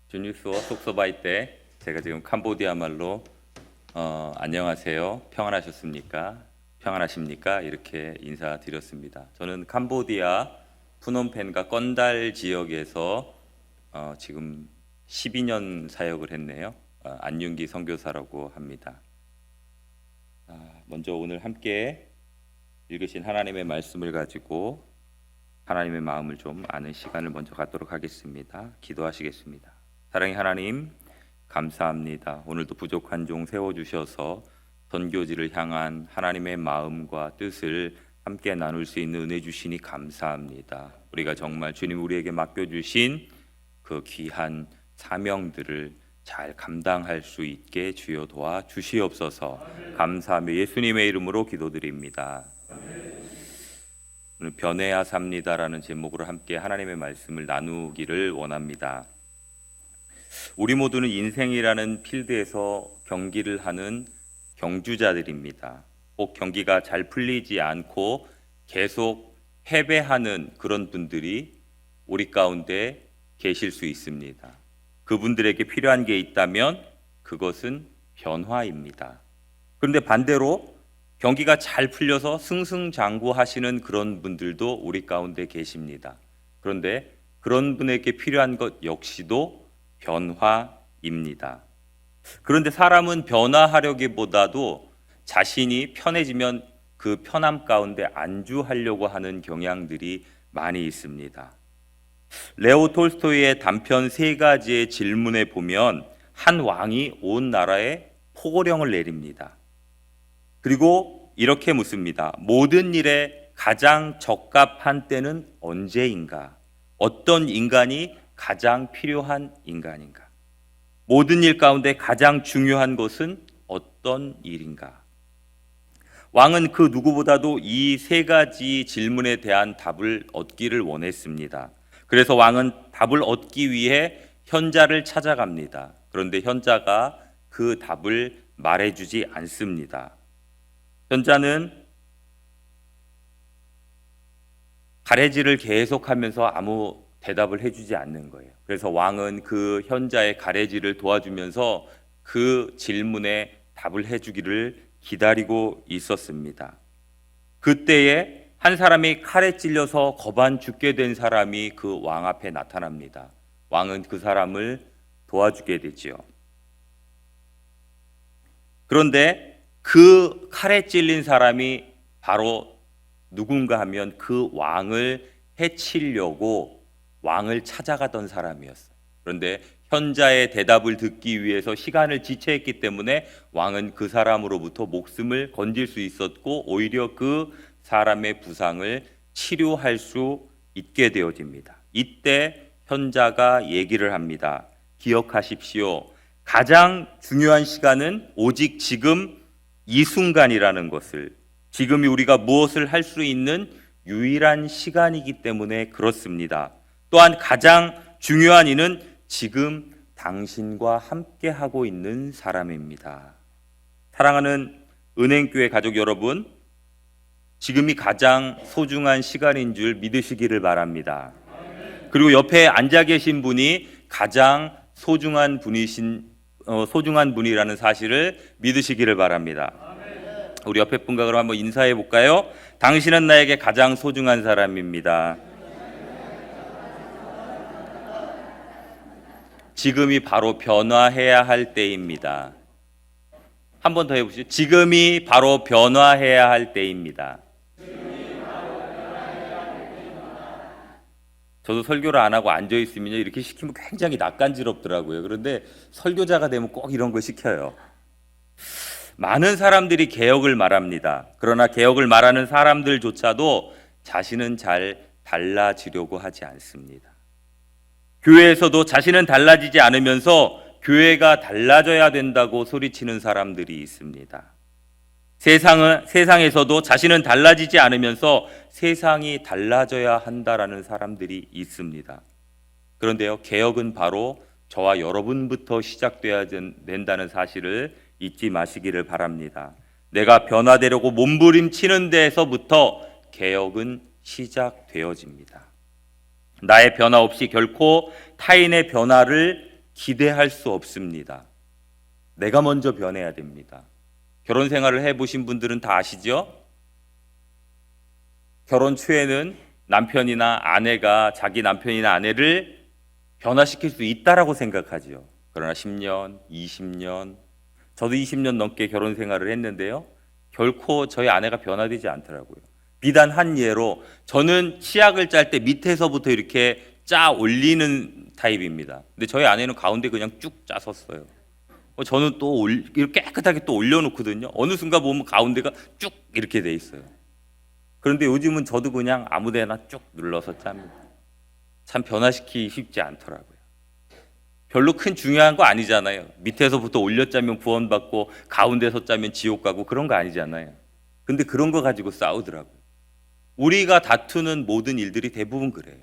주뉴스와 속서바이 때 제가 지금 캄보디아 말로 안녕하세요, 평안하셨습니까? 평안하십니까? 이렇게 인사드렸습니다. 저는 캄보디아 푸놈펜과 건달 지역에서 지금 12년 사역을 했네요. 안윤기 선교사라고 합니다. 먼저 오늘 함께 읽으신 하나님의 말씀을 가지고 하나님의 마음을 좀 아는 시간을 먼저 갖도록 하겠습니다. 기도하시겠습니다. 사랑의 하나님, 감사합니다. 오늘도 부족한 종 세워주셔서 선교지를 향한 하나님의 마음과 뜻을 함께 나눌 수 있는 은혜 주시니 감사합니다. 우리가 정말 주님 우리에게 맡겨주신 그 귀한 사명들을 잘 감당할 수 있게 주여 도와 주시옵소서. 감사하며 예수님의 이름으로 기도드립니다. 오늘 변해야 삽니다라는 제목으로 함께 하나님의 말씀을 나누기를 원합니다. 우리 모두는 인생이라는 필드에서 경기를 하는 경주자들입니다. 꼭 경기가 잘 풀리지 않고 계속 패배하는 그런 분들이 우리 가운데 계실 수 있습니다. 그분들에게 필요한 게 있다면 그것은 변화입니다. 그런데 반대로 경기가 잘 풀려서 승승장구하시는 그런 분들도 우리 가운데 계십니다. 그런데 그런 분에게 필요한 것 역시도 변화입니다. 그런데 사람은 변화하려기보다도 자신이 편해지면 그 편함 가운데 안주하려고 하는 경향들이 많이 있습니다. 레오 톨스토이의 단편 3가지의 질문에 보면 한 왕이 온 나라에 포고령을 내립니다. 그리고 이렇게 묻습니다. 모든 일에 가장 적합한 때는 언제인가? 어떤 인간이 가장 필요한 인간인가? 모든 일 가운데 가장 중요한 것은 어떤 일인가? 왕은 그 누구보다도 이 3가지 질문에 대한 답을 얻기를 원했습니다. 그래서 왕은 답을 얻기 위해 현자를 찾아갑니다. 그런데 현자가 그 답을 말해주지 않습니다. 현자는 가래질을 계속하면서 아무 대답을 해주지 않는 거예요. 그래서 왕은 그 현자의 가래질을 도와주면서 그 질문에 답을 해주기를 기다리고 있었습니다. 그때에 한 사람이 칼에 찔려서 거반 죽게 된 사람이 그 왕 앞에 나타납니다. 왕은 그 사람을 도와주게 되지요. 그런데 그 칼에 찔린 사람이 바로 누군가 하면 그 왕을 해치려고 왕을 찾아가던 사람이었어요. 그런데 현자의 대답을 듣기 위해서 시간을 지체했기 때문에 왕은 그 사람으로부터 목숨을 건질 수 있었고 오히려 그 사람의 부상을 치료할 수 있게 되어집니다. 이때 현자가 얘기를 합니다. 기억하십시오. 가장 중요한 시간은 오직 지금 이 순간이라는 것을, 지금이 우리가 무엇을 할 수 있는 유일한 시간이기 때문에 그렇습니다. 또한 가장 중요한 이는 지금 당신과 함께 하고 있는 사람입니다. 사랑하는 은행교회 가족 여러분, 지금이 가장 소중한 시간인 줄 믿으시기를 바랍니다. 그리고 옆에 앉아 계신 분이 가장 소중한 분이라는 사실을 믿으시기를 바랍니다. 우리 옆에 분과 그럼 한번 인사해 볼까요? 당신은 나에게 가장 소중한 사람입니다. 지금이 바로 변화해야 할 때입니다. 한 번 더 해보시죠. 지금이 바로 변화해야 할 때입니다. 저도 설교를 안 하고 앉아 있으면 이렇게 시키면 굉장히 낯간지럽더라고요. 그런데 설교자가 되면 꼭 이런 거 시켜요. 많은 사람들이 개혁을 말합니다. 그러나 개혁을 말하는 사람들조차도 자신은 잘 달라지려고 하지 않습니다. 교회에서도 자신은 달라지지 않으면서 교회가 달라져야 된다고 소리치는 사람들이 있습니다. 세상에서도 자신은 달라지지 않으면서 세상이 달라져야 한다라는 사람들이 있습니다. 그런데요, 개혁은 바로 저와 여러분부터 시작돼야 된다는 사실을 잊지 마시기를 바랍니다. 내가 변화되려고 몸부림치는 데에서부터 개혁은 시작되어집니다. 나의 변화 없이 결코 타인의 변화를 기대할 수 없습니다. 내가 먼저 변해야 됩니다. 결혼 생활을 해보신 분들은 다 아시죠? 결혼 초에는 남편이나 아내가 자기 남편이나 아내를 변화시킬 수 있다라고 생각하죠. 그러나 10년, 20년, 저도 20년 넘게 결혼 생활을 했는데요. 결코 저희 아내가 변화되지 않더라고요. 비단 한 예로 저는 치약을 짤 때 밑에서부터 이렇게 짜 올리는 타입입니다. 근데 저희 아내는 가운데 그냥 쭉 짜섰어요. 저는 또 이렇게 깨끗하게 또 올려놓거든요. 어느 순간 보면 가운데가 쭉 이렇게 돼 있어요. 그런데 요즘은 저도 그냥 아무데나 쭉 눌러서 짭니다. 참 변화시키기 쉽지 않더라고요. 별로 큰 중요한 거 아니잖아요. 밑에서부터 올려 짜면 구원받고 가운데서 짜면 지옥 가고 그런 거 아니잖아요. 근데 그런 거 가지고 싸우더라고요. 우리가 다투는 모든 일들이 대부분 그래요.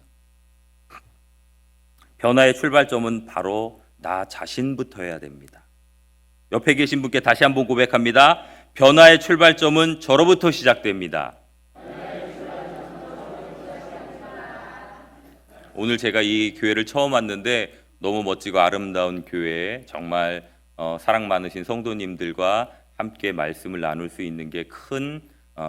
변화의 출발점은 바로 나 자신부터여야 됩니다. 옆에 계신 분께 다시 한번 고백합니다. 변화의 출발점은 저로부터 시작됩니다. 오늘 제가 이 교회를 처음 왔는데 너무 멋지고 아름다운 교회에 정말 사랑 많으신 성도님들과 함께 말씀을 나눌 수 있는 게 큰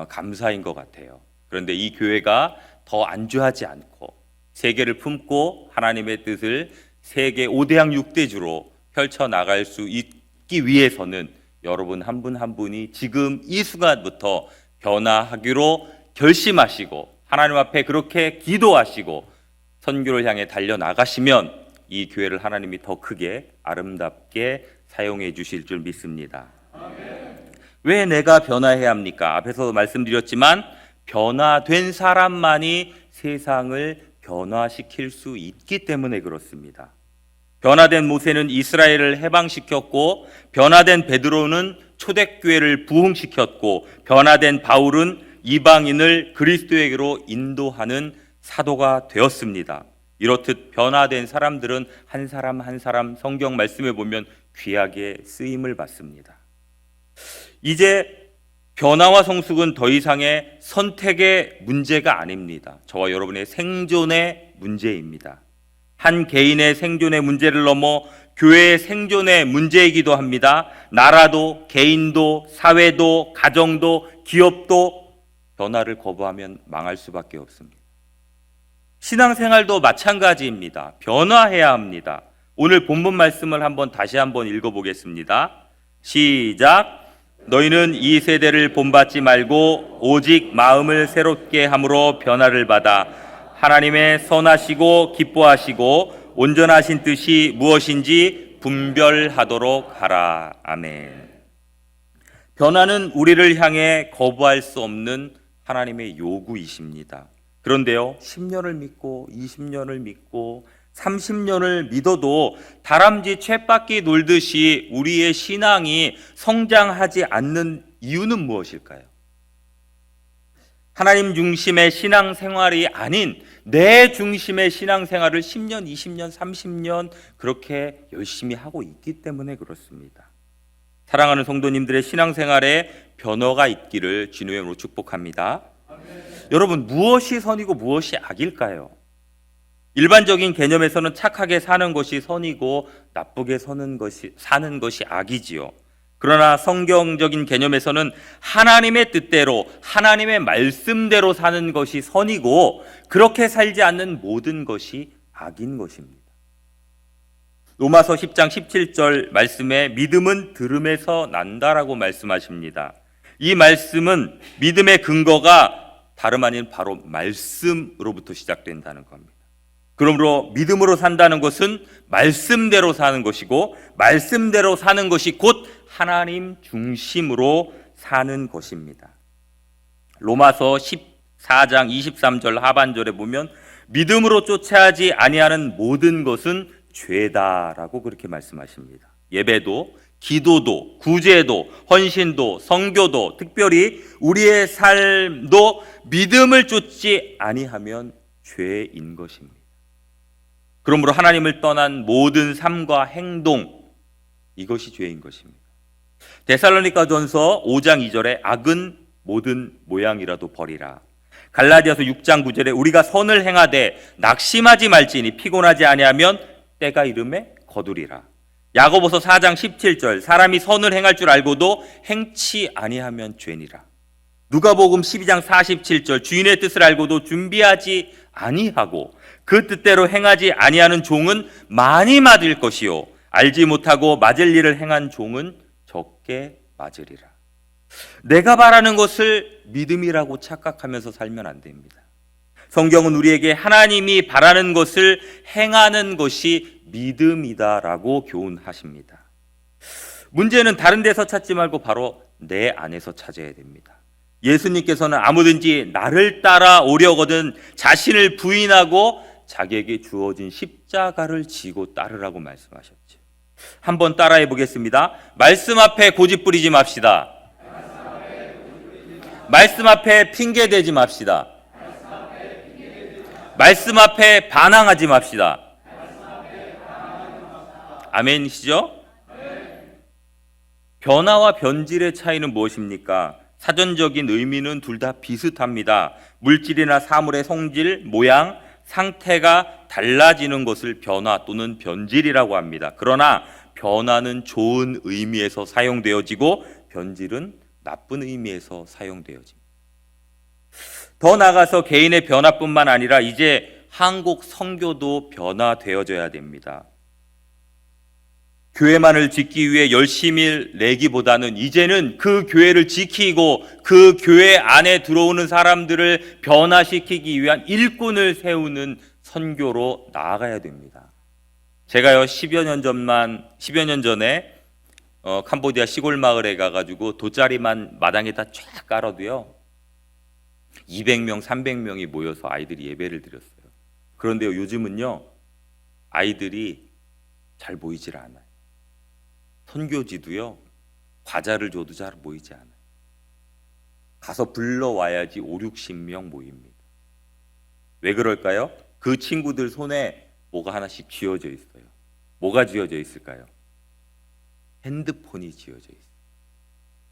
감사인 것 같아요. 그런데 이 교회가 더 안주하지 않고 세계를 품고 하나님의 뜻을 세계 5대양 6대주로 펼쳐나갈 수 있기 위해서는 여러분 한 분 한 분이 지금 이 순간부터 변화하기로 결심하시고 하나님 앞에 그렇게 기도하시고 선교를 향해 달려나가시면 이 교회를 하나님이 더 크게 아름답게 사용해 주실 줄 믿습니다. 왜 내가 변화해야 합니까? 앞에서 말씀드렸지만 변화된 사람만이 세상을 변화시킬 수 있기 때문에 그렇습니다. 변화된 모세는 이스라엘을 해방시켰고 변화된 베드로는 초대교회를 부흥시켰고 변화된 바울은 이방인을 그리스도에게로 인도하는 사도가 되었습니다. 이렇듯 변화된 사람들은 한 사람 한 사람 성경 말씀에 보면 귀하게 쓰임을 받습니다. 이제 변화와 성숙은 더 이상의 선택의 문제가 아닙니다. 저와 여러분의 생존의 문제입니다. 한 개인의 생존의 문제를 넘어 교회의 생존의 문제이기도 합니다. 나라도, 개인도, 사회도, 가정도, 기업도 변화를 거부하면 망할 수밖에 없습니다. 신앙생활도 마찬가지입니다. 변화해야 합니다. 오늘 본문 말씀을 다시 한번 읽어보겠습니다. 시작. 너희는 이 세대를 본받지 말고 오직 마음을 새롭게 함으로 변화를 받아 하나님의 선하시고 기뻐하시고 온전하신 뜻이 무엇인지 분별하도록 하라. 아멘. 변화는 우리를 향해 거부할 수 없는 하나님의 요구이십니다. 그런데요, 10년을 믿고 20년을 믿고 30년을 믿어도 다람쥐 쳇바퀴 놀듯이 우리의 신앙이 성장하지 않는 이유는 무엇일까요? 하나님 중심의 신앙생활이 아닌 내 중심의 신앙생활을 10년, 20년, 30년 그렇게 열심히 하고 있기 때문에 그렇습니다. 사랑하는 성도님들의 신앙생활에 변화가 있기를 주님의 이름으로 축복합니다. 여러분, 무엇이 선이고 무엇이 악일까요? 일반적인 개념에서는 착하게 사는 것이 선이고 나쁘게 사는 것이 악이지요. 그러나 성경적인 개념에서는 하나님의 뜻대로 하나님의 말씀대로 사는 것이 선이고 그렇게 살지 않는 모든 것이 악인 것입니다. 로마서 10장 17절 말씀에 믿음은 들음에서 난다라고 말씀하십니다. 이 말씀은 믿음의 근거가 다름 아닌 바로 말씀으로부터 시작된다는 겁니다. 그러므로 믿음으로 산다는 것은 말씀대로 사는 것이고 말씀대로 사는 것이 곧 하나님 중심으로 사는 것입니다. 로마서 14장 23절 하반절에 보면 믿음으로 쫓아하지 아니하는 모든 것은 죄다라고 그렇게 말씀하십니다. 예배도, 기도도, 구제도, 헌신도, 선교도, 특별히 우리의 삶도 믿음을 쫓지 아니하면 죄인 것입니다. 그러므로 하나님을 떠난 모든 삶과 행동, 이것이 죄인 것입니다. 데살로니가전서 5장 2절에 악은 모든 모양이라도 버리라. 갈라디아서 6장 9절에 우리가 선을 행하되 낙심하지 말지니 피곤하지 아니하면 때가 이름에 거두리라. 야고보서 4장 17절 사람이 선을 행할 줄 알고도 행치 아니하면 죄니라. 누가복음 12장 47절 주인의 뜻을 알고도 준비하지 아니하고 그 뜻대로 행하지 아니하는 종은 많이 맞을 것이요 알지 못하고 맞을 일을 행한 종은 적게 맞으리라. 내가 바라는 것을 믿음이라고 착각하면서 살면 안 됩니다. 성경은 우리에게 하나님이 바라는 것을 행하는 것이 믿음이다라고 교훈하십니다. 문제는 다른 데서 찾지 말고 바로 내 안에서 찾아야 됩니다. 예수님께서는 아무든지 나를 따라오려거든 자신을 부인하고 자기에게 주어진 십자가를 지고 따르라고 말씀하셨죠. 한번 따라해 보겠습니다. 말씀 앞에 고집 부리지 맙시다. 말씀 앞에 핑계 대지 맙시다. 말씀 앞에 반항하지 맙시다. 아멘이시죠? 변화와 변질의 차이는 무엇입니까? 사전적인 의미는 둘 다 비슷합니다. 물질이나 사물의 성질, 모양, 상태가 달라지는 것을 변화 또는 변질이라고 합니다. 그러나 변화는 좋은 의미에서 사용되어지고 변질은 나쁜 의미에서 사용되어집니다. 더 나아가서 개인의 변화뿐만 아니라 이제 한국 선교도 변화되어져야 됩니다. 교회만을 짓기 위해 열심히 내기보다는 이제는 그 교회를 지키고 그 교회 안에 들어오는 사람들을 변화시키기 위한 일꾼을 세우는 선교로 나아가야 됩니다. 제가요 10여 년 전에 캄보디아 시골 마을에 가가지고 돗자리만 마당에다 쫙 깔아도요 200명, 300명이 모여서 아이들이 예배를 드렸어요. 그런데요 요즘은요 아이들이 잘 모이질 않아요. 선교지도요 과자를 줘도 잘 모이지 않아요. 가서 불러와야지 5, 60명 모입니다. 왜 그럴까요? 그 친구들 손에 뭐가 하나씩 쥐어져 있어요. 뭐가 쥐어져 있을까요? 핸드폰이 쥐어져 있어요.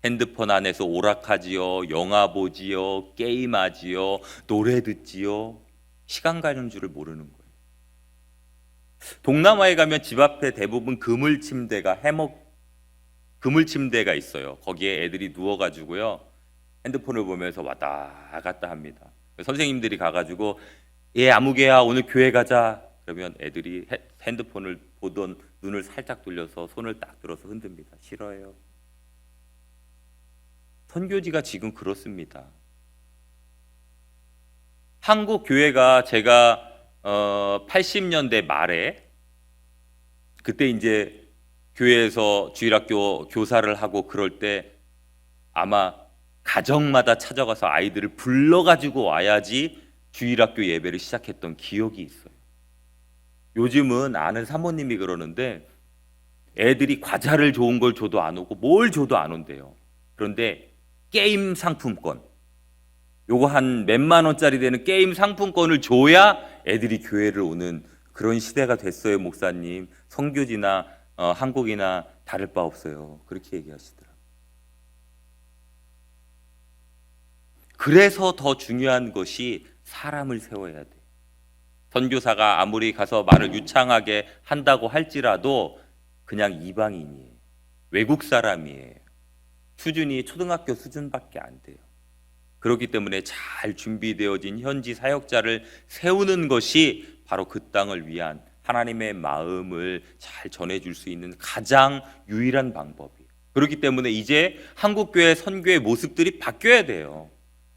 핸드폰 안에서 오락하지요, 영화 보지요, 게임하지요, 노래 듣지요. 시간 가는 줄을 모르는 거예요. 동남아에 가면 집 앞에 대부분 그물 침대가 그물 침대가 있어요. 거기에 애들이 누워가지고요 핸드폰을 보면서 왔다 갔다 합니다. 선생님들이 가가지고 아무개야 오늘 교회 가자 그러면 애들이 핸드폰을 보던 눈을 살짝 돌려서 손을 딱 들어서 흔듭니다. 싫어요. 선교지가 지금 그렇습니다. 한국 교회가 제가 80년대 말에 그때 이제 교회에서 주일학교 교사를 하고 그럴 때 아마 가정마다 찾아가서 아이들을 불러가지고 와야지 주일학교 예배를 시작했던 기억이 있어요. 요즘은 아는 사모님이 그러는데 애들이 과자를 좋은 걸 줘도 안 오고 뭘 줘도 안 온대요. 그런데 게임 상품권 요거 한 몇만 원짜리 되는 게임 상품권을 줘야 애들이 교회를 오는 그런 시대가 됐어요. 목사님 선교지나 한국이나 다를 바 없어요. 그렇게 얘기하시더라고요. 그래서 더 중요한 것이 사람을 세워야 돼요. 선교사가 아무리 가서 말을 유창하게 한다고 할지라도 그냥 이방인이에요. 외국 사람이에요. 수준이 초등학교 수준밖에 안 돼요. 그렇기 때문에 잘 준비되어진 현지 사역자를 세우는 것이 바로 그 땅을 위한 하나님의 마음을 잘 전해줄 수 있는 가장 유일한 방법이에요. 그렇기 때문에 이제 한국교회 선교의 모습들이 바뀌어야 돼요.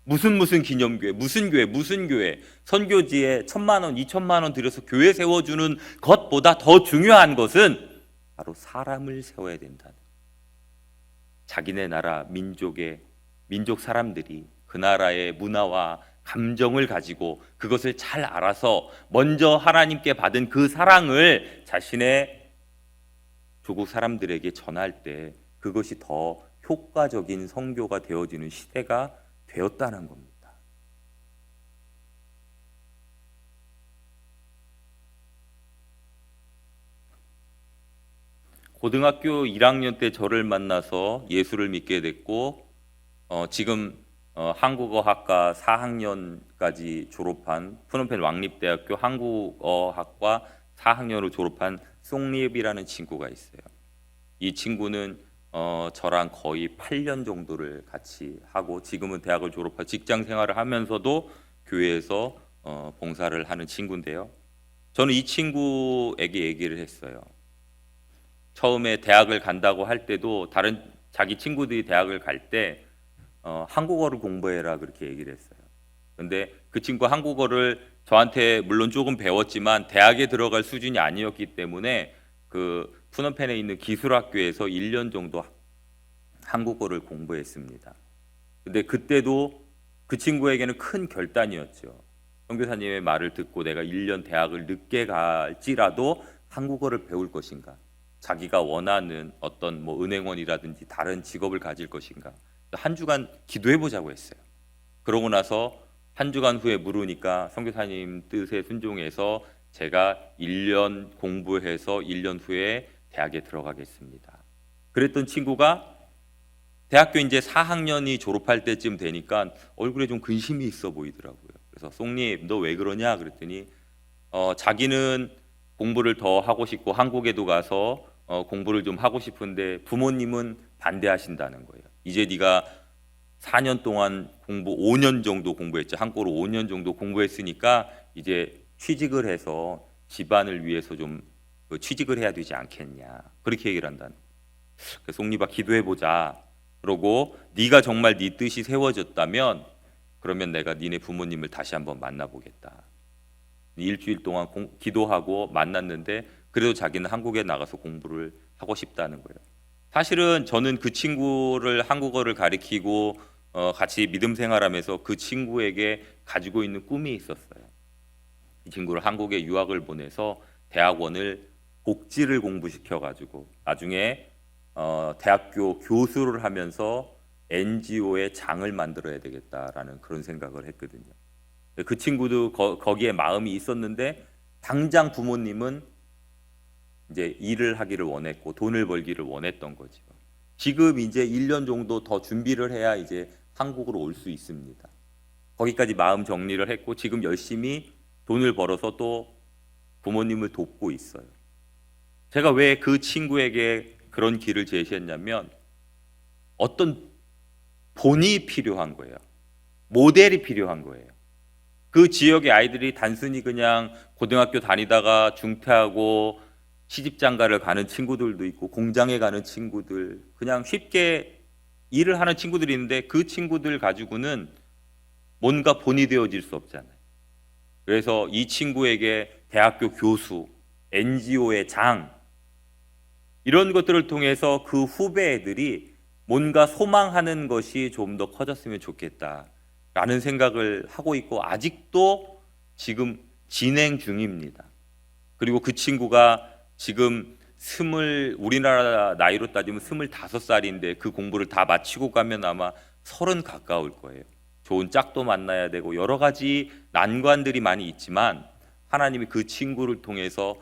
무슨 기념교회, 무슨 교회, 선교지에 1,000만 원, 2,000만 원 들여서 교회 세워주는 것보다 더 중요한 것은 바로 사람을 세워야 된다는 거예요. 자기네 나라 민족 사람들이 그 나라의 문화와 감정을 가지고 그것을 잘 알아서 먼저 하나님께 받은 그 사랑을 자신의 조국 사람들에게 전할 때 그것이 더 효과적인 선교가 되어지는 시대가 되었다는 겁니다. 고등학교 1학년 때 저를 만나서 예수를 믿게 됐고 지금 한국어학과 4학년까지 졸업한 푸놈펜 왕립대학교 한국어학과 4학년으로 졸업한 송리읍이라는 친구가 있어요. 이 친구는 저랑 거의 8년 정도를 같이 하고 지금은 대학을 졸업하고 직장 생활을 하면서도 교회에서 봉사를 하는 친구인데요. 저는 이 친구에게 얘기를 했어요. 처음에 대학을 간다고 할 때도 다른 자기 친구들이 대학을 갈 때 한국어를 공부해라 그렇게 얘기를 했어요. 근데 그 친구 한국어를 저한테 물론 조금 배웠지만 대학에 들어갈 수준이 아니었기 때문에 그 푸놈펜에 있는 기술학교에서 1년 정도 한국어를 공부했습니다. 근데 그때도 그 친구에게는 큰 결단이었죠. 선교사님의 말을 듣고 내가 1년 대학을 늦게 갈지라도 한국어를 배울 것인가, 자기가 원하는 어떤 뭐 은행원이라든지 다른 직업을 가질 것인가, 한 주간 기도해 보자고 했어요. 그러고 나서 한 주간 후에 물으니까 선교사님 뜻에 순종해서 제가 1년 공부해서 1년 후에 대학에 들어가겠습니다. 그랬던 친구가 대학교 이제 4학년이 졸업할 때쯤 되니까 얼굴에 좀 근심이 있어 보이더라고요. 그래서 송님 너 왜 그러냐 그랬더니 자기는 공부를 더 하고 싶고 한국에도 가서 공부를 좀 하고 싶은데 부모님은 반대하신다는 거예요. 이제 네가 4년 동안 5년 정도 공부했죠. 한국어로 5년 정도 공부했으니까 이제 취직을 해서 집안을 위해서 좀 취직을 해야 되지 않겠냐. 그렇게 얘기를 한다는 거예요. 그래서 송리바 기도해 보자. 그러고 네가 정말 네 뜻이 세워졌다면 그러면 내가 니네 부모님을 다시 한번 만나보겠다. 일주일 동안 기도하고 만났는데 그래도 자기는 한국에 나가서 공부를 하고 싶다는 거예요. 사실은 저는 그 친구를 한국어를 가르치고 같이 믿음 생활하면서 그 친구에게 가지고 있는 꿈이 있었어요. 이 친구를 한국에 유학을 보내서 대학원을 복지를 공부시켜가지고 나중에 대학교 교수를 하면서 NGO의 장을 만들어야 되겠다라는 그런 생각을 했거든요. 그 친구도 거기에 마음이 있었는데 당장 부모님은 이제 일을 하기를 원했고 돈을 벌기를 원했던 거죠. 지금 이제 1년 정도 더 준비를 해야 이제 한국으로 올 수 있습니다. 거기까지 마음 정리를 했고 지금 열심히 돈을 벌어서 또 부모님을 돕고 있어요. 제가 왜 그 친구에게 그런 길을 제시했냐면 어떤 본이 필요한 거예요. 모델이 필요한 거예요. 그 지역의 아이들이 단순히 그냥 고등학교 다니다가 중퇴하고 시집장가를 가는 친구들도 있고 공장에 가는 친구들, 그냥 쉽게 일을 하는 친구들이 있는데 그 친구들 가지고는 뭔가 본이 되어질 수 없잖아요. 그래서 이 친구에게 대학교 교수, NGO의 장 이런 것들을 통해서 그 후배 애들이 뭔가 소망하는 것이 좀 더 커졌으면 좋겠다라는 생각을 하고 있고 아직도 지금 진행 중입니다. 그리고 그 친구가 지금 우리나라 나이로 따지면 25살인데 그 공부를 다 마치고 가면 아마 30 가까울 거예요. 좋은 짝도 만나야 되고 여러 가지 난관들이 많이 있지만 하나님이 그 친구를 통해서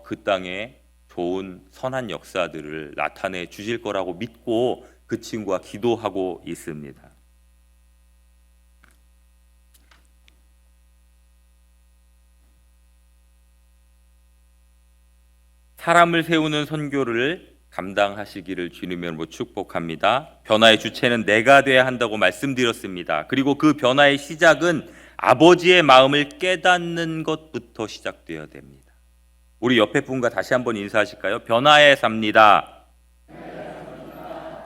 그 땅에 좋은 선한 역사들을 나타내 주실 거라고 믿고 그 친구와 기도하고 있습니다. 사람을 세우는 선교를 감당하시기를 주님의 이름으로 축복합니다. 변화의 주체는 내가 돼야 한다고 말씀드렸습니다. 그리고 그 변화의 시작은 아버지의 마음을 깨닫는 것부터 시작되어야 됩니다. 우리 옆에 분과 다시 한번 인사하실까요? 변화에 삽니다.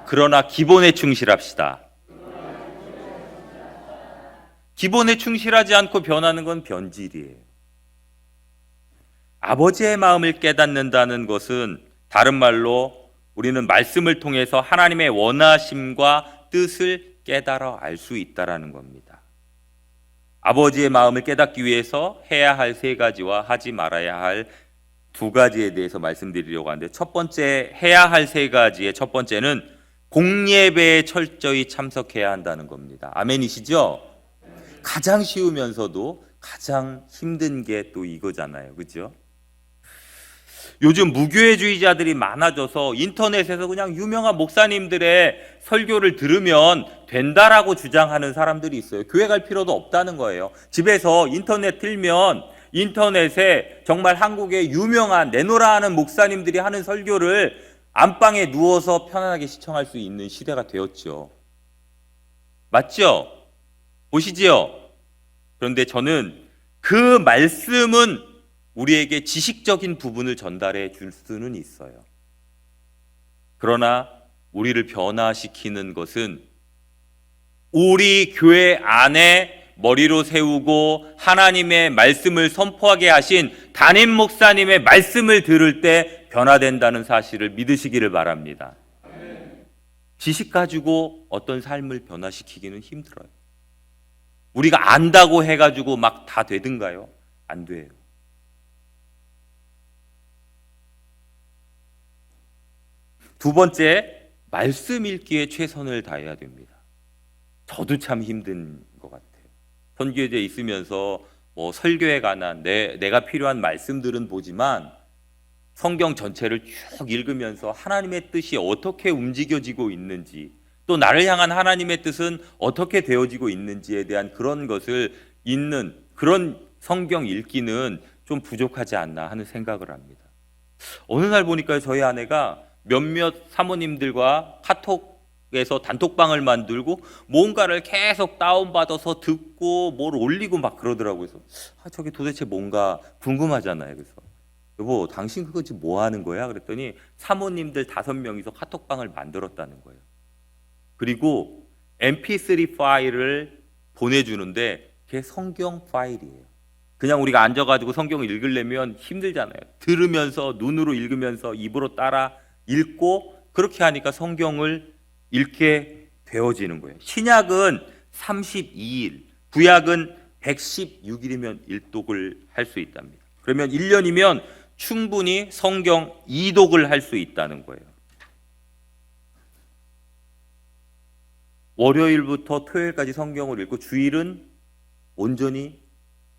그러나 기본에 충실합시다. 기본에 충실하지 않고 변하는 건 변질이에요. 아버지의 마음을 깨닫는다는 것은 다른 말로 우리는 말씀을 통해서 하나님의 원하심과 뜻을 깨달아 알 수 있다라는 겁니다. 아버지의 마음을 깨닫기 위해서 해야 할 3가지와 하지 말아야 할 2가지에 대해서 말씀드리려고 하는데 첫 번째 해야 할 3가지의 첫 번째는 공예배에 철저히 참석해야 한다는 겁니다. 아멘이시죠? 가장 쉬우면서도 가장 힘든 게 또 이거잖아요. 그렇죠? 요즘 무교회주의자들이 많아져서 인터넷에서 그냥 유명한 목사님들의 설교를 들으면 된다라고 주장하는 사람들이 있어요. 교회 갈 필요도 없다는 거예요. 집에서 인터넷 틀면 인터넷에 정말 한국의 유명한 내노라 하는 목사님들이 하는 설교를 안방에 누워서 편안하게 시청할 수 있는 시대가 되었죠. 맞죠? 보시지요? 그런데 저는 그 말씀은 우리에게 지식적인 부분을 전달해 줄 수는 있어요. 그러나 우리를 변화시키는 것은 우리 교회 안에 머리로 세우고 하나님의 말씀을 선포하게 하신 담임 목사님의 말씀을 들을 때 변화된다는 사실을 믿으시기를 바랍니다. 지식 가지고 어떤 삶을 변화시키기는 힘들어요. 우리가 안다고 해가지고 막 다 되든가요? 안 돼요. 두 번째, 말씀 읽기에 최선을 다해야 됩니다. 저도 참 힘든 것 같아요. 선교제에 있으면서 설교에 관한 내가 필요한 말씀들은 보지만 성경 전체를 쭉 읽으면서 하나님의 뜻이 어떻게 움직여지고 있는지, 또 나를 향한 하나님의 뜻은 어떻게 되어지고 있는지에 대한 그런 것을 읽는 그런 성경 읽기는 좀 부족하지 않나 하는 생각을 합니다. 어느 날 보니까 저희 아내가 몇몇 사모님들과 카톡에서 단톡방을 만들고 뭔가를 계속 다운받아서 듣고 뭘 올리고 막 그러더라고요. 그래서 저게 도대체 뭔가 궁금하잖아요. 그래서 여보, 당신 그거 지금 뭐 하는 거야? 그랬더니 사모님들 5명이서 카톡방을 만들었다는 거예요. 그리고 mp3 파일을 보내주는데 그게 성경 파일이에요. 그냥 우리가 앉아가지고 성경을 읽으려면 힘들잖아요. 들으면서 눈으로 읽으면서 입으로 따라 읽고 그렇게 하니까 성경을 읽게 되어지는 거예요. 신약은 32일, 구약은 116일이면 일독을 할 수 있답니다. 그러면 1년이면 충분히 성경 2독을 할 수 있다는 거예요. 월요일부터 토요일까지 성경을 읽고 주일은 온전히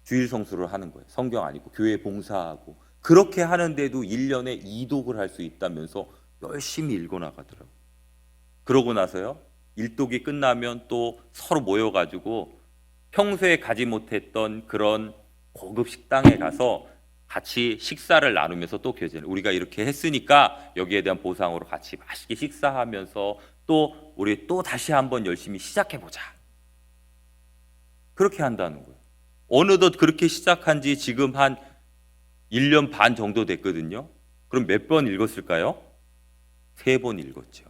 주일 성수를 하는 거예요. 성경 아니고 교회 봉사하고 그렇게 하는데도 1년에 2독을 할 수 있다면서 열심히 읽어나가더라고요. 그러고 나서요, 일독이 끝나면 또 서로 모여가지고 평소에 가지 못했던 그런 고급 식당에 가서 같이 식사를 나누면서 또 교제를, 우리가 이렇게 했으니까 여기에 대한 보상으로 같이 맛있게 식사하면서 또 우리 또 다시 한번 열심히 시작해보자. 그렇게 한다는 거예요. 어느덧 그렇게 시작한 지 지금 한 1년 반 정도 됐거든요. 그럼 몇 번 읽었을까요? 3번 읽었죠.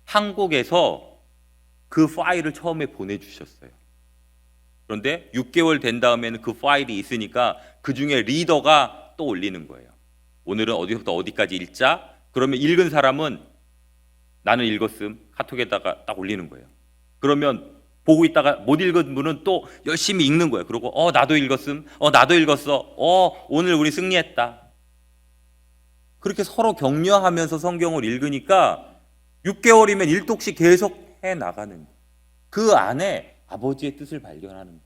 한국에서 그 파일을 처음에 보내주셨어요. 그런데 6개월 된 다음에는 그 파일이 있으니까 그 중에 리더가 또 올리는 거예요. 오늘은 어디서부터 어디까지 읽자. 그러면 읽은 사람은 나는 읽었음 카톡에다가 딱 올리는 거예요. 그러면 보고 있다가 못 읽은 분은 또 열심히 읽는 거예요. 그리고 나도 읽었음, 나도 읽었어, 오늘 우리 승리했다. 그렇게 서로 격려하면서 성경을 읽으니까 6개월이면 1독씩 계속 해나가는 거예요. 그 안에 아버지의 뜻을 발견하는 거예요.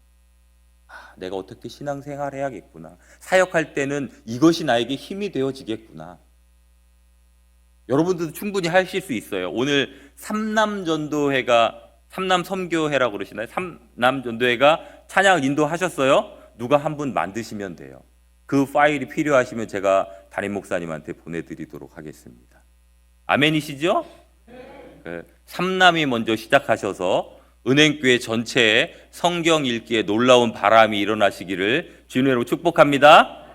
내가 어떻게 신앙생활 해야겠구나. 사역할 때는 이것이 나에게 힘이 되어지겠구나. 여러분들도 충분히 하실 수 있어요. 오늘 삼남전도회가 삼남섬교회라고 그러시나요? 삼남전도회가 찬양 인도하셨어요. 누가 한 분 만드시면 돼요. 그 파일이 필요하시면 제가 담임 목사님한테 보내드리도록 하겠습니다. 아멘이시죠? 삼남이 먼저 시작하셔서 은행교회 전체에 성경 읽기에 놀라운 바람이 일어나시기를 주님으로 축복합니다.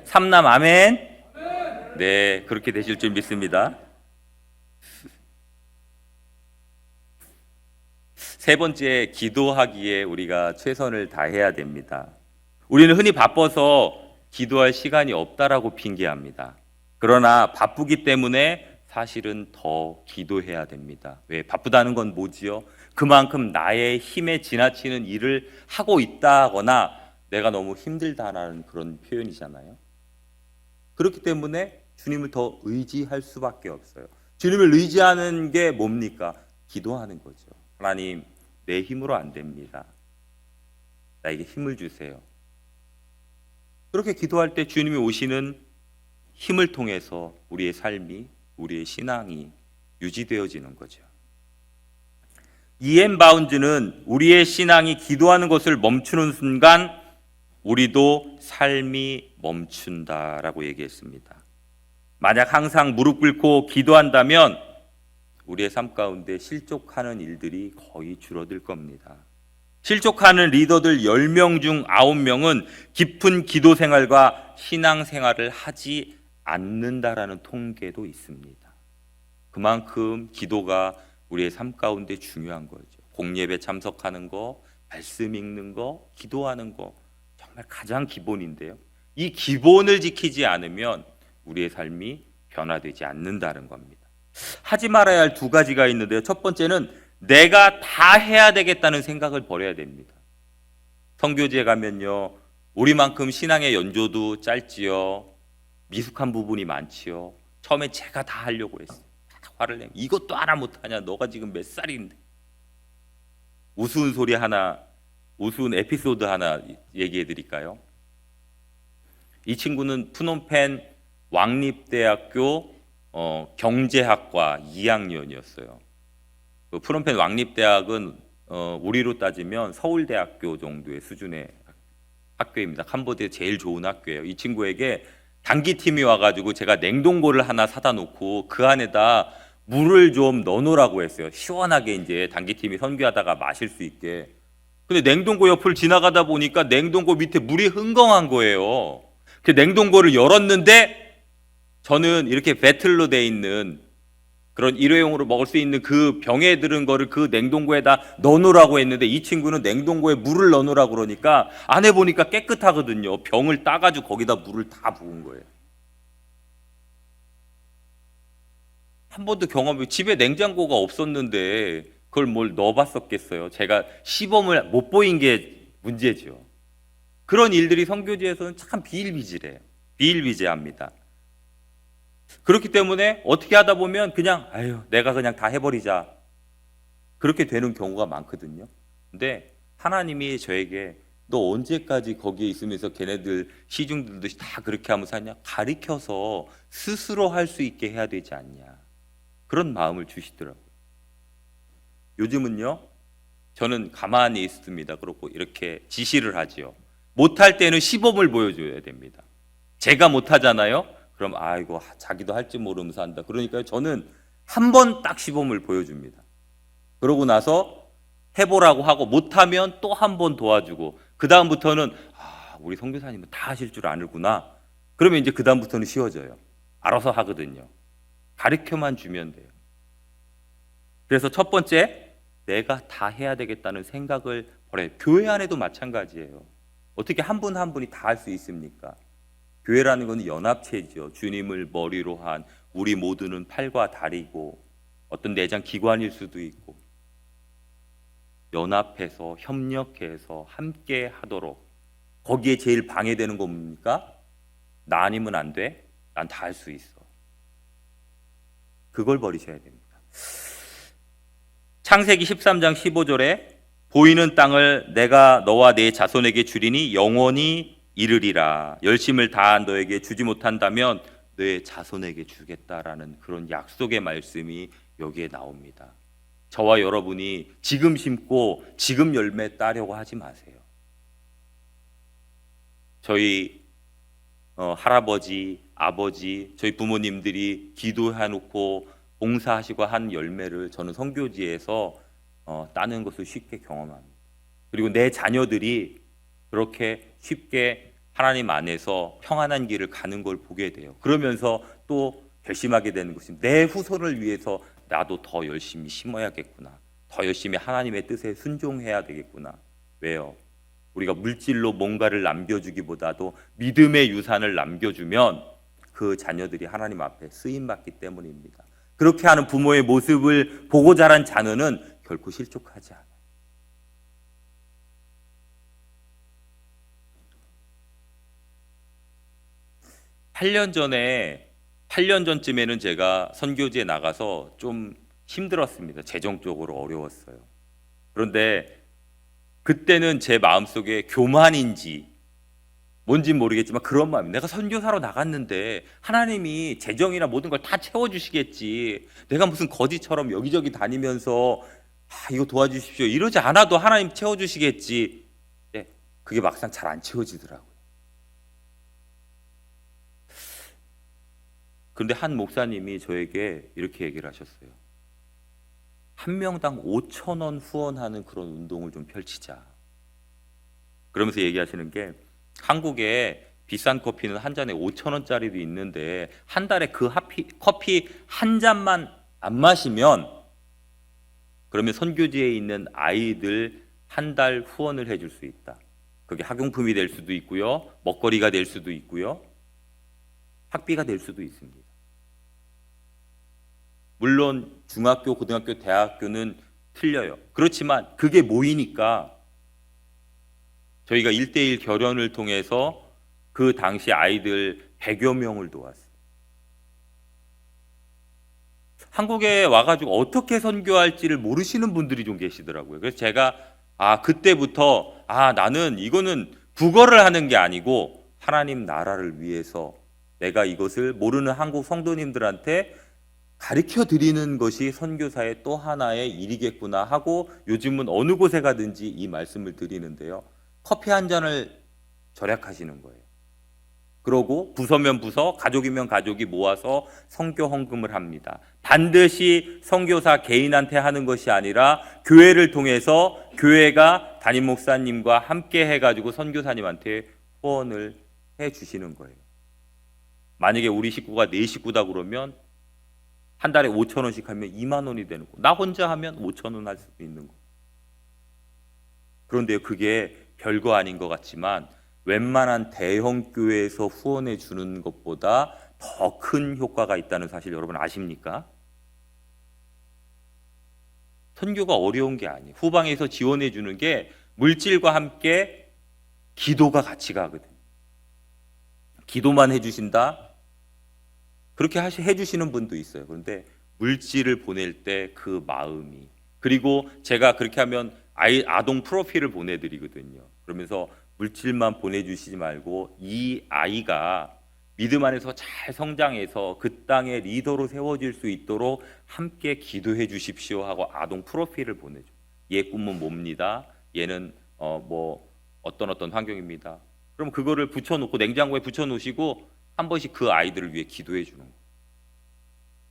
삼남 아멘. 네, 그렇게 되실 줄 믿습니다. 세 번째, 기도하기에 우리가 최선을 다해야 됩니다. 우리는 흔히 바빠서 기도할 시간이 없다라고 핑계합니다. 그러나 바쁘기 때문에 사실은 더 기도해야 됩니다. 왜? 바쁘다는 건 뭐지요? 그만큼 나의 힘에 지나치는 일을 하고 있다거나 내가 너무 힘들다라는 그런 표현이잖아요. 그렇기 때문에 주님을 더 의지할 수밖에 없어요. 주님을 의지하는 게 뭡니까? 기도하는 거죠. 하나님, 내 힘으로 안 됩니다. 나에게 힘을 주세요. 그렇게 기도할 때 주님이 오시는 힘을 통해서 우리의 삶이, 우리의 신앙이 유지되어지는 거죠. E.M. 바운즈는 우리의 신앙이 기도하는 것을 멈추는 순간 우리도 삶이 멈춘다라고 얘기했습니다. 만약 항상 무릎 꿇고 기도한다면 우리의 삶 가운데 실족하는 일들이 거의 줄어들 겁니다. 실족하는 리더들 10명 중 9명은 깊은 기도 생활과 신앙 생활을 하지 않는다라는 통계도 있습니다. 그만큼 기도가 우리의 삶 가운데 중요한 거죠. 공예배 참석하는 거, 말씀 읽는 거, 기도하는 거 정말 가장 기본인데요. 이 기본을 지키지 않으면 우리의 삶이 변화되지 않는다는 겁니다. 하지 말아야 할 두 가지가 있는데요. 첫 번째는 내가 다 해야 되겠다는 생각을 버려야 됩니다. 선교지에 가면요, 우리만큼 신앙의 연조도 짧지요, 미숙한 부분이 많지요. 처음에 제가 다 하려고 했어요. 화를 내면 이것도 하나 못하냐, 너가 지금 몇 살인데. 우스운 소리 하나, 우스운 에피소드 하나 얘기해 드릴까요? 이 친구는 푸놈펜 왕립대학교 경제학과 2학년이었어요. 그 푸놈펜 왕립대학은 우리로 따지면 서울대학교 정도의 수준의 학교입니다. 캄보디아 제일 좋은 학교예요. 이 친구에게 단기팀이 와가지고 제가 냉동고를 하나 사다 놓고 그 안에다 물을 좀 넣어놓으라고 했어요. 시원하게 이제 단기팀이 선교하다가 마실 수 있게. 근데 냉동고 옆을 지나가다 보니까 냉동고 밑에 물이 흥건한 거예요. 그 냉동고를 열었는데 저는 이렇게 배틀로 돼 있는 그런 일회용으로 먹을 수 있는 그 병에 들은 거를 그 냉동고에다 넣어놓으라고 했는데 이 친구는 냉동고에 물을 넣어놓으라고 그러니까 안에 보니까 깨끗하거든요. 병을 따가지고 거기다 물을 다 부은 거예요. 한 번도 경험이, 집에 냉장고가 없었는데 그걸 뭘 넣어봤었겠어요. 제가 시범을 못 보인 게 문제죠. 그런 일들이 선교지에서는 참 비일비재해요. 비일비재합니다. 그렇기 때문에 어떻게 하다 보면 그냥 내가 그냥 다 해버리자, 그렇게 되는 경우가 많거든요. 근데 하나님이 저에게 너 언제까지 거기에 있으면서 걔네들 시중 들듯이 다 그렇게 하면서 하냐, 가르쳐서 스스로 할 수 있게 해야 되지 않냐, 그런 마음을 주시더라고요. 요즘은요, 저는 가만히 있습니다. 그렇고 이렇게 지시를 하지요. 못할 때는 시범을 보여줘야 됩니다. 제가 못하잖아요. 그럼 아이고 자기도 할지 모르면서 한다. 그러니까 저는 한 번 딱 시범을 보여줍니다. 그러고 나서 해보라고 하고 못하면 또 한 번 도와주고, 그 다음부터는 우리 선교사님은 다 하실 줄 아는구나. 그러면 이제 그 다음부터는 쉬워져요. 알아서 하거든요. 가르쳐만 주면 돼요. 그래서 첫 번째, 내가 다 해야 되겠다는 생각을 버려요. 교회 안에도 마찬가지예요. 어떻게 한 분 한 분이 다 할 수 있습니까? 교회라는 건 연합체죠. 주님을 머리로 한 우리 모두는 팔과 다리고 어떤 내장 기관일 수도 있고, 연합해서 협력해서 함께 하도록. 거기에 제일 방해되는 건 뭡니까? 나 아니면 안 돼. 난 다 할 수 있어. 그걸 버리셔야 됩니다. 창세기 13장 15절에 보이는 땅을 내가 너와 네 자손에게 주리니 영원히 이르리라. 열심을 다한 너에게 주지 못한다면 내 자손에게 주겠다라는 그런 약속의 말씀이 여기에 나옵니다. 저와 여러분이 지금 심고 지금 열매 따려고 하지 마세요. 저희 할아버지, 아버지, 저희 부모님들이 기도해놓고 봉사하시고 한 열매를 저는 선교지에서 따는 것을 쉽게 경험합니다. 그리고 내 자녀들이 그렇게 쉽게 하나님 안에서 평안한 길을 가는 걸 보게 돼요. 그러면서 또 결심하게 되는 것이, 내 후손을 위해서 나도 더 열심히 심어야겠구나. 더 열심히 하나님의 뜻에 순종해야 되겠구나. 왜요? 우리가 물질로 뭔가를 남겨주기보다도 믿음의 유산을 남겨주면 그 자녀들이 하나님 앞에 쓰임받기 때문입니다. 그렇게 하는 부모의 모습을 보고 자란 자녀는 결코 실족하지 않아요. 8년 전쯤에는 제가 선교지에 나가서 좀 힘들었습니다. 재정적으로 어려웠어요. 그런데 그때는 제 마음속에 교만인지 뭔지 모르겠지만 그런 마음이, 내가 선교사로 나갔는데 하나님이 재정이나 모든 걸 다 채워주시겠지, 내가 무슨 거지처럼 여기저기 다니면서 이거 도와주십시오. 이러지 않아도 하나님 채워주시겠지. 네, 그게 막상 잘 안 채워지더라고요. 그런데 한 목사님이 저에게 이렇게 얘기를 하셨어요. 한 명당 5,000원 후원하는 그런 운동을 좀 펼치자. 그러면서 얘기하시는 게 한국에 비싼 커피는 한 잔에 5,000원짜리도 있는데 한 달에 그 커피 한 잔만 안 마시면 그러면 선교지에 있는 아이들 한 달 후원을 해줄 수 있다. 그게 학용품이 될 수도 있고요. 먹거리가 될 수도 있고요. 학비가 될 수도 있습니다. 물론 중학교, 고등학교, 대학교는 틀려요. 그렇지만 그게 모이니까 저희가 1:1 결연을 통해서 그 당시 아이들 100여 명을 도왔어요. 한국에 와가지고 어떻게 선교할지를 모르시는 분들이 좀 계시더라고요. 그래서 제가 그때부터 나는 이거는 국어를 하는 게 아니고 하나님 나라를 위해서 내가 이것을 모르는 한국 성도님들한테 가르쳐 드리는 것이 선교사의 또 하나의 일이겠구나 하고 요즘은 어느 곳에 가든지 이 말씀을 드리는데요. 커피 한 잔을 절약하시는 거예요. 그러고 부서면 부서, 가족이면 가족이 모아서 선교 헌금을 합니다. 반드시 선교사 개인한테 하는 것이 아니라 교회를 통해서 교회가 담임 목사님과 함께 해가지고 선교사님한테 후원을 해 주시는 거예요. 만약에 우리 식구가 4식구다 그러면 한 달에 5,000원씩 하면 2만 원이 되는 거. 나 혼자 하면 5,000원 할 수도 있는 거. 그런데 그게 별거 아닌 것 같지만 웬만한 대형 교회에서 후원해 주는 것보다 더 큰 효과가 있다는 사실 여러분 아십니까? 선교가 어려운 게 아니에요. 후방에서 지원해 주는 게 물질과 함께 기도가 같이 가거든요. 기도만 해주신다? 그렇게 해주시는 분도 있어요. 그런데 물질을 보낼 때 그 마음이, 그리고 제가 그렇게 하면 아동 프로필을 보내드리거든요. 그러면서 물질만 보내주시지 말고 이 아이가 믿음 안에서 잘 성장해서 그 땅의 리더로 세워질 수 있도록 함께 기도해 주십시오 하고 아동 프로필을 보내줘. 얘 꿈은 뭡니다. 얘는 어떤 환경입니다. 그럼 그거를 붙여놓고 냉장고에 붙여놓으시고 한 번씩 그 아이들을 위해 기도해 주는 거예요.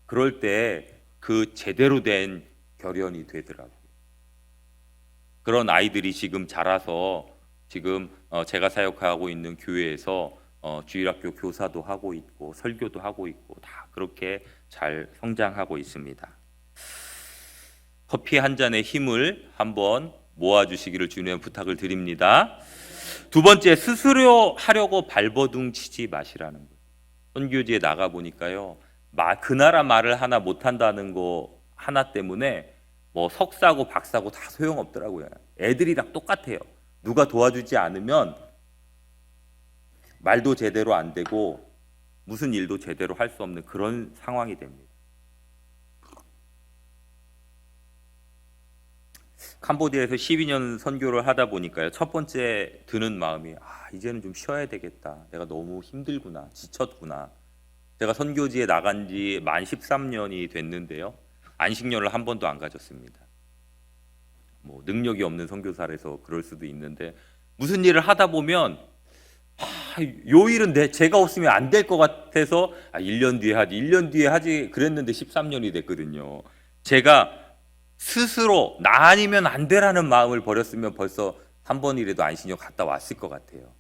그럴 때 그 제대로 된 결연이 되더라고요. 그런 아이들이 지금 자라서 지금 제가 사역하고 있는 교회에서 주일학교 교사도 하고 있고 설교도 하고 있고 다 그렇게 잘 성장하고 있습니다. 커피 한 잔의 힘을 한번 모아주시기를 주님의 부탁을 드립니다. 두 번째, 스스로 하려고 발버둥 치지 마시라는 거예요. 선교지에 나가 보니까요, 그 나라 말을 하나 못한다는 거 하나 때문에 뭐 석사고 박사고 다 소용없더라고요. 애들이랑 똑같아요. 누가 도와주지 않으면 말도 제대로 안 되고 무슨 일도 제대로 할 수 없는 그런 상황이 됩니다. 캄보디아에서 12년 선교를 하다 보니까요, 첫 번째 드는 마음이 이제는 좀 쉬어야 되겠다. 내가 너무 힘들구나, 지쳤구나. 제가 선교지에 나간 지 만 13년이 됐는데요, 안식년을 한 번도 안 가졌습니다. 뭐 능력이 없는 선교사라서 그럴 수도 있는데 무슨 일을 하다 보면 요 일은 제가 없으면 안 될 것 같아서 1년 뒤에 하지 그랬는데 13년이 됐거든요. 제가 스스로 나 아니면 안 되라는 마음을 버렸으면 벌써 한 번이라도 안식년 갔다 왔을 것 같아요.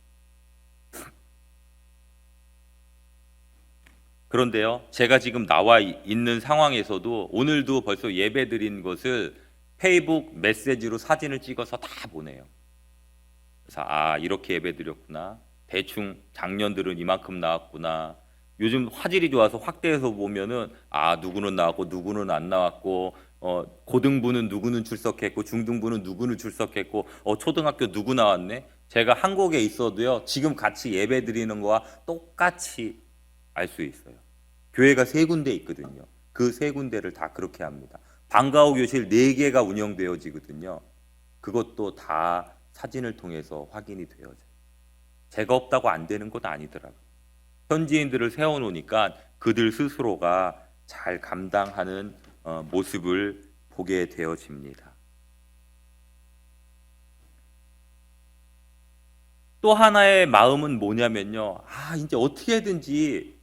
그런데요, 제가 지금 나와 있는 상황에서도 오늘도 벌써 예배 드린 것을 페이북 메시지로 사진을 찍어서 다 보내요. 그래서 이렇게 예배 드렸구나. 대충 작년들은 이만큼 나왔구나. 요즘 화질이 좋아서 확대해서 보면은 누구는 나왔고 누구는 안 나왔고, 고등부는 누구는 출석했고 중등부는 누구는 출석했고, 초등학교 누구 나왔네. 제가 한국에 있어도요, 지금 같이 예배 드리는 거와 똑같이 알 수 있어요. 교회가 3군데 있거든요. 그 3군데를 다 그렇게 합니다. 방과후 교실 4개가 운영되어지거든요. 그것도 다 사진을 통해서 확인이 되어져요. 제가 없다고 안 되는 건 아니더라고요. 현지인들을 세워놓으니까 그들 스스로가 잘 감당하는 모습을 보게 되어집니다. 또 하나의 마음은 뭐냐면요. 이제 어떻게든지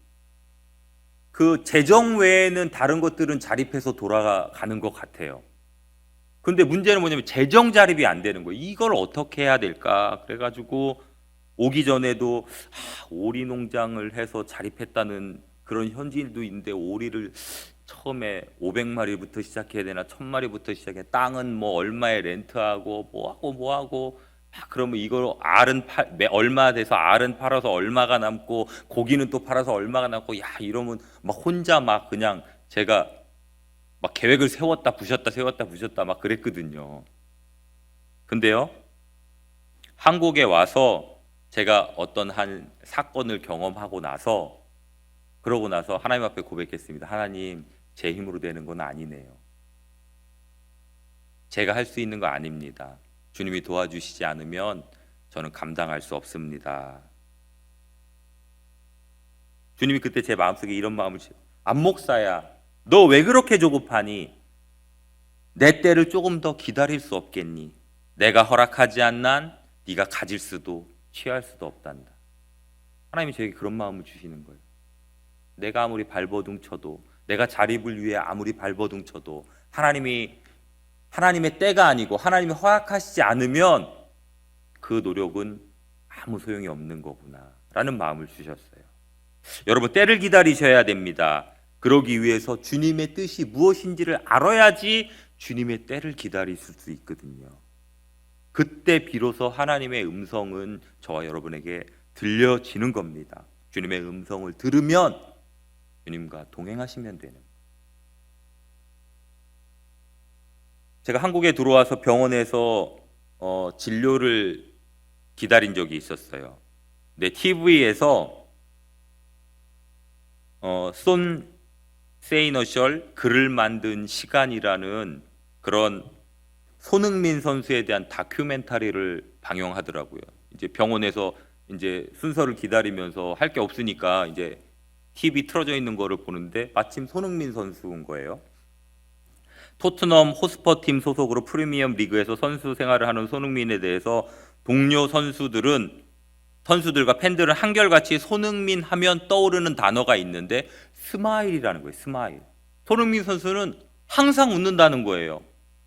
그 재정 외에는 다른 것들은 자립해서 돌아가는 것 같아요. 근데 문제는 뭐냐면 재정 자립이 안 되는 거예요. 이걸 어떻게 해야 될까? 그래가지고 오기 전에도 오리 농장을 해서 자립했다는 그런 현지인도 있는데 오리를 처음에 500마리부터 시작해야 되나 1000마리부터 시작해 땅은 뭐 얼마에 렌트하고 뭐하고 그러면 이걸 얼마 돼서 알은 팔아서 얼마가 남고 고기는 또 팔아서 얼마가 남고 이러면 막 혼자 막 그냥 제가 막 계획을 세웠다 부셨다 막 그랬거든요. 근데요, 한국에 와서 제가 어떤 한 사건을 경험하고 나서 그러고 나서 하나님 앞에 고백했습니다. 하나님, 제 힘으로 되는 건 아니네요. 제가 할 수 있는 거 아닙니다. 주님이 도와주시지 않으면 저는 감당할 수 없습니다. 주님이 그때 제 마음속에 이런 마음을 안 목사야, 너 왜 그렇게 조급하니? 내 때를 조금 더 기다릴 수 없겠니? 내가 허락하지 않는 네가 가질 수도 취할 수도 없단다. 하나님이 저에게 그런 마음을 주시는 거예요. 내가 아무리 발버둥 쳐도, 내가 자립을 위해 아무리 발버둥 쳐도 하나님의 때가 아니고 하나님이 허락하시지 않으면 그 노력은 아무 소용이 없는 거구나 라는 마음을 주셨어요. 여러분, 때를 기다리셔야 됩니다. 그러기 위해서 주님의 뜻이 무엇인지를 알아야지 주님의 때를 기다리실 수 있거든요. 그때 비로소 하나님의 음성은 저와 여러분에게 들려지는 겁니다. 주님의 음성을 들으면 주님과 동행하시면 되는 거예요. 제가 한국에 들어와서 병원에서 진료를 기다린 적이 있었어요. 근데 TV에서 손 세이너셜 글을 만든 시간이라는 그런 손흥민 선수에 대한 다큐멘터리를 방영하더라고요. 이제 병원에서 이제 순서를 기다리면서 할 게 없으니까 이제 TV 틀어져 있는 거를 보는데 마침 손흥민 선수인 거예요. 토트넘 호스퍼 팀 소속으로 프리미엄 리그에서 선수 생활을 하는 손흥민에 대해서 동료 선수들과 팬들은 한결같이 손흥민 하면 떠오르는 단어가 있는데 스마일이라는 거예요. 스마일. 손흥민 선수는 항상 웃는다는 거예요.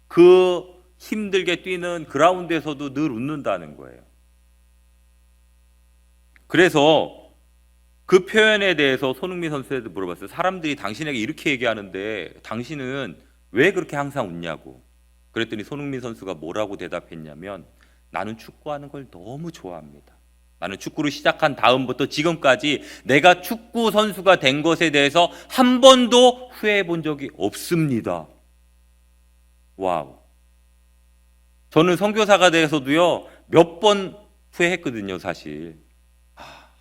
그 힘들게 뛰는 그라운드에서도 늘 웃는다는 거예요. 그래서 그 표현에 대해서 손흥민 선수에게 물어봤어요. 사람들이 당신에게 이렇게 얘기하는데 당신은 왜 그렇게 항상 웃냐고. 그랬더니 손흥민 선수가 뭐라고 대답했냐면, 나는 축구하는 걸 너무 좋아합니다. 나는 축구를 시작한 다음부터 지금까지 내가 축구 선수가 된 것에 대해서 한 번도 후회해 본 적이 없습니다. 와우. 저는 선교사가 돼서도요 몇 번 후회했거든요. 사실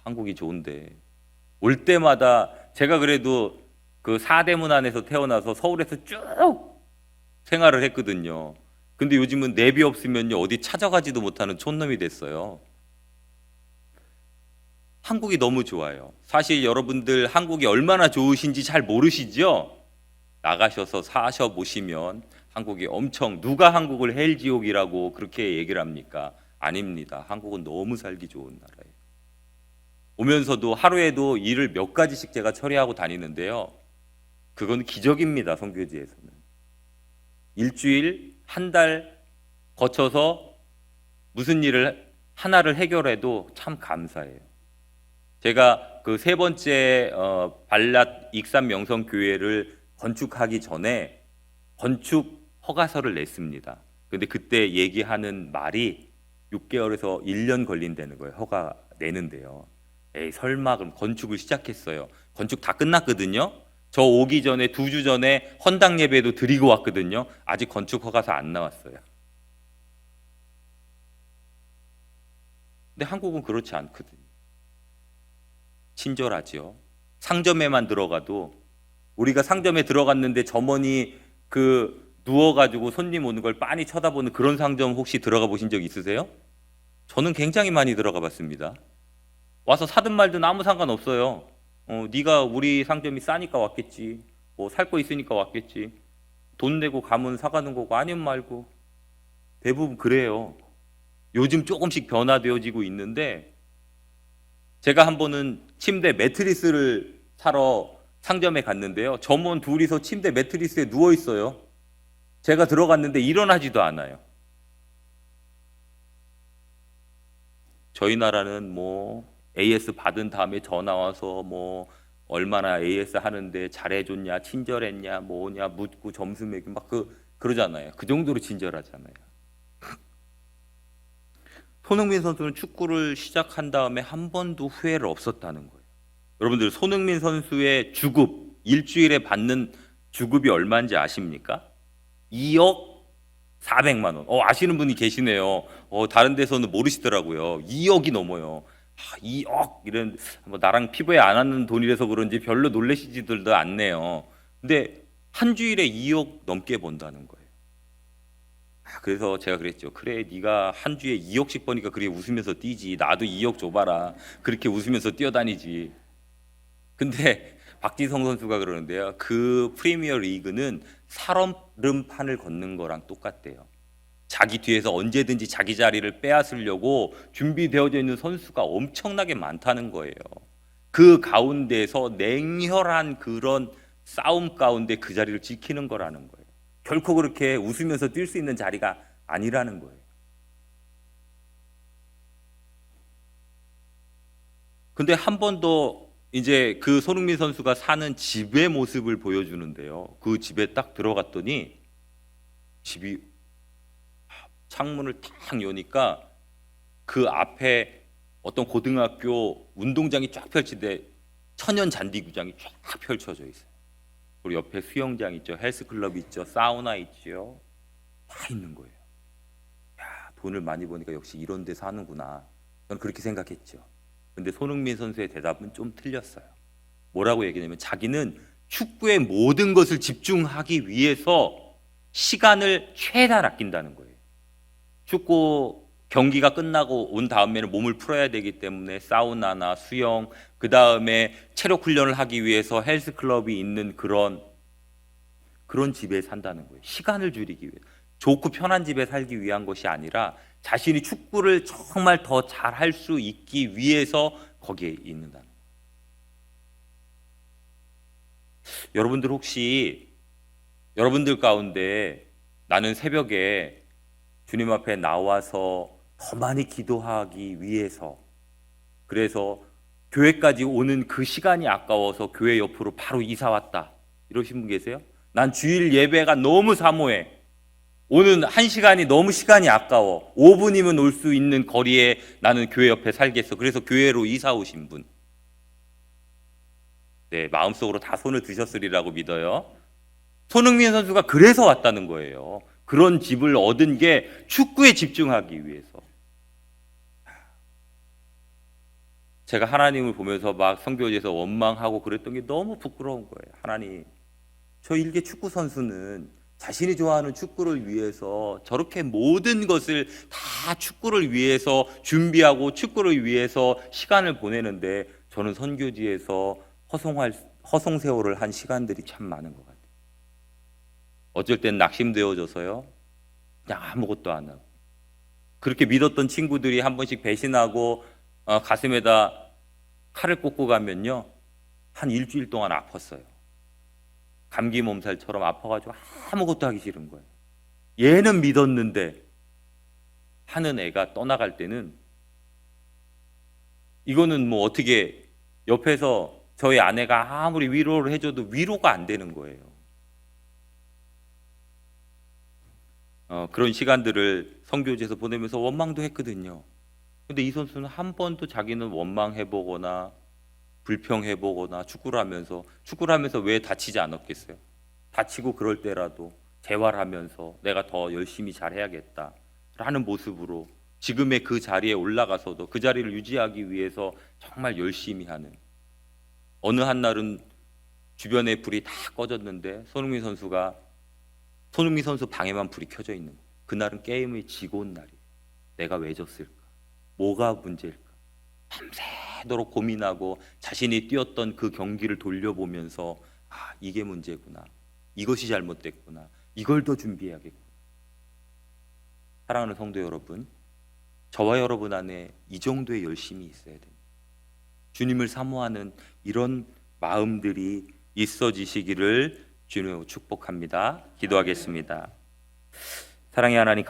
한국이 좋은데 올 때마다 제가 그래도 그 사대문 안에서 태어나서 서울에서 쭉 생활을 했거든요. 근데 요즘은 내비 없으면요 어디 찾아가지도 못하는 촌놈이 됐어요. 한국이 너무 좋아요. 사실 여러분들 한국이 얼마나 좋으신지 잘 모르시죠? 나가셔서 사셔 보시면 한국이 엄청, 누가 한국을 헬지옥이라고 그렇게 얘기를 합니까? 아닙니다. 한국은 너무 살기 좋은 나라예요. 오면서도 하루에도 일을 몇 가지씩 제가 처리하고 다니는데요. 그건 기적입니다. 선교지에서는. 일주일, 한 달 거쳐서 무슨 일을 하나를 해결해도 참 감사해요. 제가 그 세 번째 발랏 익산 명성교회를 건축하기 전에 건축 허가서를 냈습니다. 근데 그때 얘기하는 말이 6개월에서 1년 걸린다는 거예요. 허가 내는데요. 에이 설마. 그럼 건축을 시작했어요. 건축 다 끝났거든요. 저 오기 전에 2주 전에 헌당 예배도 드리고 왔거든요. 아직 건축 허가서 안 나왔어요. 근데 한국은 그렇지 않거든요. 친절하죠. 상점에만 들어가도, 우리가 상점에 들어갔는데 점원이 누워가지고 손님 오는 걸 빤히 쳐다보는 그런 상점 혹시 들어가 보신 적 있으세요? 저는 굉장히 많이 들어가 봤습니다. 와서 사든 말든 아무 상관없어요. 네가 우리 상점이 싸니까 왔겠지. 뭐 살 거 있으니까 왔겠지. 돈 내고 가면 사가는 거고 아니면 말고. 대부분 그래요. 요즘 조금씩 변화되어지고 있는데 제가 한 번은 침대 매트리스를 사러 상점에 갔는데요. 점원 둘이서 침대 매트리스에 누워 있어요. 제가 들어갔는데 일어나지도 않아요. 저희 나라는 뭐 AS 받은 다음에 전화 와서 뭐 얼마나 AS 하는데 잘해줬냐, 친절했냐, 뭐냐 묻고 점수 매기 막 그러잖아요. 그 정도로 친절하잖아요. 손흥민 선수는 축구를 시작한 다음에 한 번도 후회를 없었다는 거예요. 여러분들 손흥민 선수의 주급, 일주일에 받는 주급이 얼마인지 아십니까? 2억 400만 원. 아시는 분이 계시네요. 다른 데서는 모르시더라고요. 2억이 넘어요. 2억 이런 뭐 나랑 피부에 안 맞는 돈이라서 그런지 별로 놀라시지들도 않네요. 근데 한 주일에 2억 넘게 번다는 거예요. 그래서 제가 그랬죠. 그래, 네가 한 주에 2억씩 버니까 그래 웃으면서 뛰지. 나도 2억 줘봐라. 그렇게 웃으면서 뛰어다니지. 근데 박지성 선수가 그러는데요. 그 프리미어 리그는 살얼음판을 걷는 거랑 똑같대요. 자기 뒤에서 언제든지 자기 자리를 빼앗으려고 준비되어져 있는 선수가 엄청나게 많다는 거예요. 그 가운데서 냉혈한 그런 싸움 가운데 그 자리를 지키는 거라는 거예요. 결코 그렇게 웃으면서 뛸 수 있는 자리가 아니라는 거예요. 근데 한 번 더 이제 그 손흥민 선수가 사는 집의 모습을 보여주는데요. 그 집에 딱 들어갔더니 집이 창문을 탁 여니까 그 앞에 어떤 고등학교 운동장이 쫙 펼치는데 천연 잔디구장이 쫙 펼쳐져 있어요. 그리고 옆에 수영장 있죠, 헬스클럽 있죠, 사우나 있죠, 다 있는 거예요. 야, 돈을 많이 버니까 역시 이런 데 사는구나. 저는 그렇게 생각했죠. 근데 손흥민 선수의 대답은 좀 틀렸어요. 뭐라고 얘기냐면 자기는 축구의 모든 것을 집중하기 위해서 시간을 최대한 아낀다는 거예요. 축구 경기가 끝나고 온 다음에는 몸을 풀어야 되기 때문에 사우나나 수영, 그 다음에 체력 훈련을 하기 위해서 헬스클럽이 있는 그런 집에 산다는 거예요. 시간을 줄이기 위해. 좋고 편한 집에 살기 위한 것이 아니라 자신이 축구를 정말 더 잘할 수 있기 위해서 거기에 있는다는 거예요. 여러분들 혹시 여러분들 가운데 나는 새벽에 주님 앞에 나와서 더 많이 기도하기 위해서, 그래서 교회까지 오는 그 시간이 아까워서 교회 옆으로 바로 이사 왔다, 이러신 분 계세요? 난 주일 예배가 너무 사모해. 오는 1시간이 너무 시간이 아까워. 5분이면 올 수 있는 거리에 나는 교회 옆에 살겠어. 그래서 교회로 이사 오신 분. 네, 마음속으로 다 손을 드셨으리라고 믿어요. 손흥민 선수가 그래서 왔다는 거예요. 그런 집을 얻은 게 축구에 집중하기 위해서. 제가 하나님을 보면서 막 성교지에서 원망하고 그랬던 게 너무 부끄러운 거예요. 하나님, 저 일개 축구 선수는 자신이 좋아하는 축구를 위해서 저렇게 모든 것을 다 축구를 위해서 준비하고 축구를 위해서 시간을 보내는데 저는 선교지에서 허송세월을 한 시간들이 참 많은 것 같아요. 어쩔 땐 낙심되어져서요, 그냥 아무것도 안 하고. 그렇게 믿었던 친구들이 한 번씩 배신하고 가슴에다 칼을 꽂고 가면요, 한 일주일 동안 아팠어요. 감기 몸살처럼 아파가지고 아무것도 하기 싫은 거예요. 얘는 믿었는데 하는 애가 떠나갈 때는 이거는 뭐 어떻게 옆에서 저희 아내가 아무리 위로를 해줘도 위로가 안 되는 거예요. 그런 시간들을 선교지에서 보내면서 원망도 했거든요. 근데 이 선수는 한 번도 자기는 원망해보거나 불평해보거나 축구를 하면서 왜 다치지 않았겠어요? 다치고 그럴 때라도 재활하면서 내가 더 열심히 잘해야겠다 라는 모습으로 지금의 그 자리에 올라가서도 그 자리를 유지하기 위해서 정말 열심히 하는, 어느 한 날은 주변에 불이 다 꺼졌는데 손흥민 선수 방에만 불이 켜져 있는 거예요. 그날은 게임을 지고 온 날이에요. 내가 왜 졌을까? 뭐가 문제일까? 밤새도록 고민하고 자신이 뛰었던 그 경기를 돌려보면서 이게 문제구나, 이것이 잘못됐구나, 이걸 더 준비해야겠구나. 사랑하는 성도 여러분, 저와 여러분 안에 이 정도의 열심이 있어야 됩니다. 주님을 사모하는 이런 마음들이 있어지시기를 주님으로 축복합니다. 기도하겠습니다. 사랑의 하나님,